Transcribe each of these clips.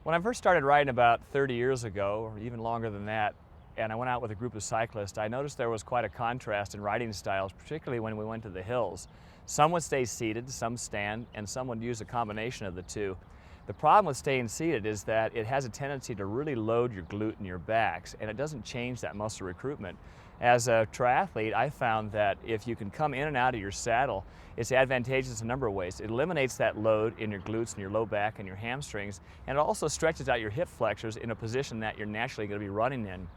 When I first started riding about 30 years ago, or even longer than that, and I went out with a group of cyclists, I noticed there was quite a contrast in riding styles, particularly when we went to the hills. Some would stay seated, some stand, and some would use a combination of the two. The problem with staying seated is that it has a tendency to really load your glute and your backs, and it doesn't change that muscle recruitment. As a triathlete, I found that if you can come in and out of your saddle, it's advantageous in a number of ways. It eliminates that load in your glutes and your low back and your hamstrings, and it also stretches out your hip flexors in a position that you're naturally going to be running in.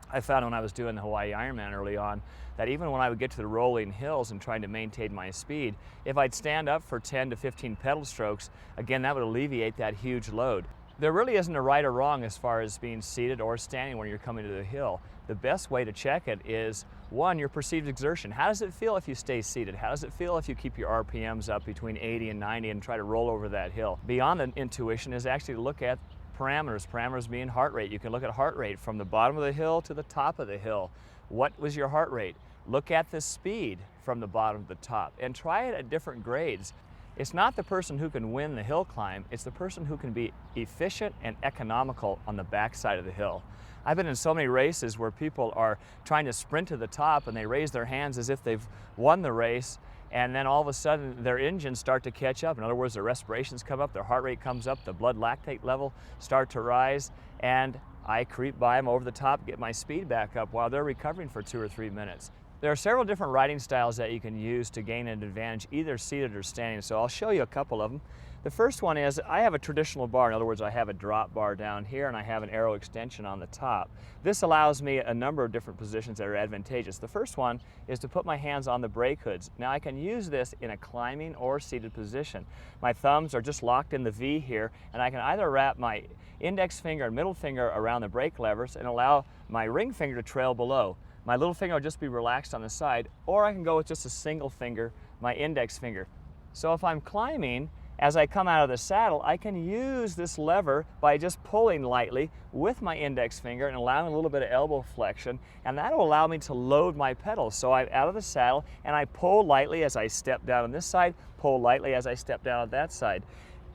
I found when I was doing the Hawaii Ironman early on that even when I would get to the rolling hills and trying to maintain my speed, if I'd stand up for 10 to 15 pedal strokes, again, that would alleviate that huge load. There really isn't a right or wrong as far as being seated or standing when you're coming to the hill. The best way to check it is, one, your perceived exertion. How does it feel if you stay seated? How does it feel if you keep your RPMs up between 80 and 90 and try to roll over that hill? Beyond the intuition is actually to look at parameters being heart rate. You can look at heart rate from the bottom of the hill to the top of the hill. What was your heart rate? Look at the speed from the bottom to the top and try it at different grades. It's not the person who can win the hill climb, it's the person who can be efficient and economical on the backside of the hill. I've been in so many races where people are trying to sprint to the top and they raise their hands as if they've won the race, and then all of a sudden their engines start to catch up. In other words, their respirations come up, their heart rate comes up, the blood lactate level start to rise, and I creep by them over the top, get my speed back up while they're recovering for 2 or 3 minutes. There are several different riding styles that you can use to gain an advantage, either seated or standing, so I'll show you a couple of them. The first one is, I have a traditional bar. In other words, I have a drop bar down here and I have an arrow extension on the top. This allows me a number of different positions that are advantageous. The first one is to put my hands on the brake hoods. Now I can use this in a climbing or seated position. My thumbs are just locked in the V here, and I can either wrap my index finger and middle finger around the brake levers and allow my ring finger to trail below. My little finger will just be relaxed on the side, or I can go with just a single finger, my index finger. So if I'm climbing, as I come out of the saddle, I can use this lever by just pulling lightly with my index finger and allowing a little bit of elbow flexion, and that will allow me to load my pedals. So I'm out of the saddle and I pull lightly as I step down on this side, pull lightly as I step down on that side.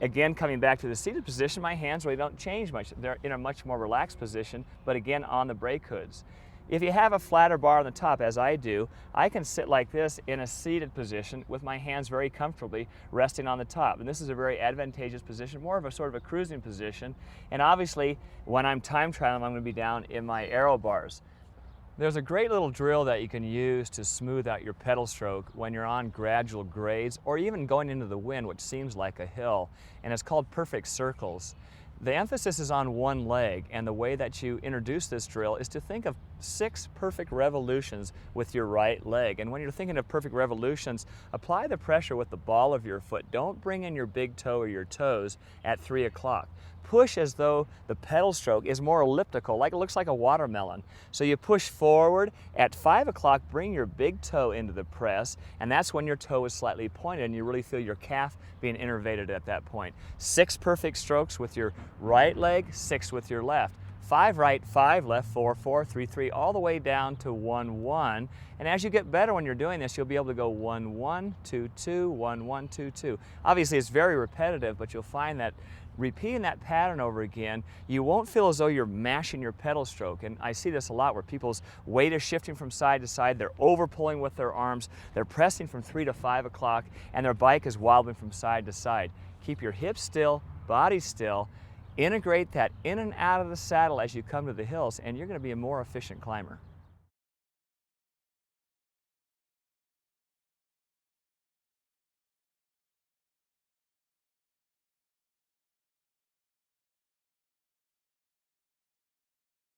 Again, coming back to the seated position, my hands really don't change much. They're in a much more relaxed position, but again on the brake hoods. If you have a flatter bar on the top, as I do, I can sit like this in a seated position with my hands very comfortably resting on the top. And this is a very advantageous position, more of a sort of a cruising position. And obviously, when I'm time trialing, I'm going to be down in my arrow bars. There's a great little drill that you can use to smooth out your pedal stroke when you're on gradual grades or even going into the wind, which seems like a hill, and it's called perfect circles. The emphasis is on one leg, and the way that you introduce this drill is to think of 6 perfect revolutions with your right leg. And when you're thinking of perfect revolutions, apply the pressure with the ball of your foot. Don't bring in your big toe or your toes at 3 o'clock. Push as though the pedal stroke is more elliptical, like it looks like a watermelon. So you push forward. At 5 o'clock, bring your big toe into the press, and that's when your toe is slightly pointed and you really feel your calf being innervated at that point. 6 perfect strokes with your right leg, 6 with your left. 5 right, 5 left, 4, 4, 3, 3, all the way down to 1, 1. And as you get better when you're doing this, you'll be able to go 1, 1, 2, 2, 1, 1, 2, 2. Obviously, it's very repetitive, but you'll find that repeating that pattern over again, you won't feel as though you're mashing your pedal stroke. And I see this a lot where people's weight is shifting from side to side, they're over pulling with their arms, they're pressing from 3 to 5 o'clock, and their bike is wobbling from side to side. Keep your hips still, body still, integrate that in and out of the saddle as you come to the hills, and you're going to be a more efficient climber.